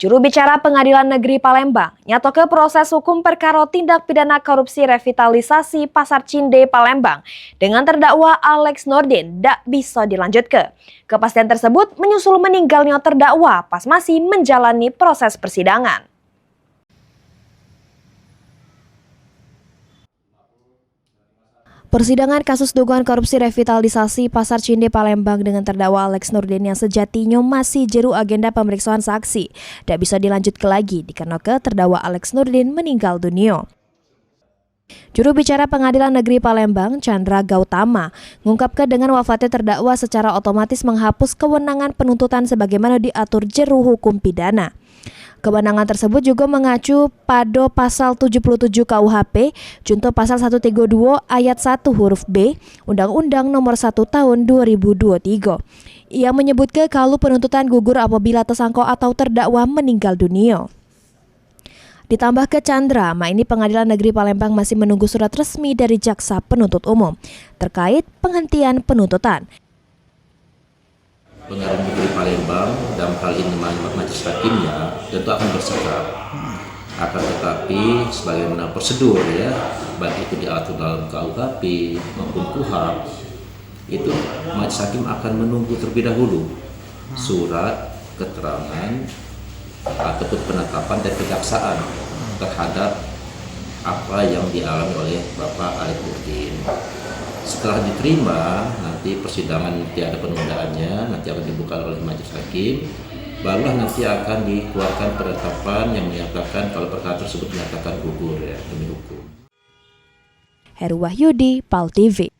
Juru bicara Pengadilan Negeri Palembang nyatoke proses hukum perkara tindak pidana korupsi revitalisasi Pasar Cinde Palembang dengan terdakwa Alex Nurdin dak bisa dilanjutke. Kepastian tersebut menyusul meninggalnya terdakwa pas masih menjalani proses persidangan. Persidangan kasus dugaan korupsi revitalisasi Pasar Cinde Palembang dengan terdakwa Alex Nurdin yang sejatinya masih jeru agenda pemeriksaan saksi tidak bisa dilanjutkan lagi dikarenakan terdakwa Alex Nurdin meninggal dunia. Juru bicara Pengadilan Negeri Palembang, Chandra Gautama, mengungkapkan dengan wafatnya terdakwa secara otomatis menghapus kewenangan penuntutan sebagaimana diatur jeru hukum pidana. Kewenangan tersebut juga mengacu pada pasal 77 KUHP, junto pasal 132 ayat 1 huruf B, Undang-Undang Nomor 1 Tahun 2023. Ia menyebutkan kalau penuntutan gugur apabila tersangka atau terdakwa meninggal dunia. Ditambah ke Chandra, ini Pengadilan Negeri Palembang masih menunggu surat resmi dari Jaksa Penuntut Umum terkait penghentian penuntutan. Pengadilan Negeri Palembang dalam hal ini majelis hakimnya tentu akan bersikap, akan tetapi sebagaimana prosedur ya, baik itu diatur dalam KUHP maupun KUHP, itu majelis hakim akan menunggu terlebih dahulu surat keterangan ataupun penetapan dari kejaksaan terhadap apa yang dialami oleh Bapak Alex Nurdin. Setelah diterima, nanti persidangan nanti ada penundaannya, nanti akan dibuka oleh majelis hakim, barulah nanti akan dikeluarkan penetapan yang menyatakan kalau perkara tersebut menyatakan gugur ya demi hukum. Heru Wahyudi, PAL TV.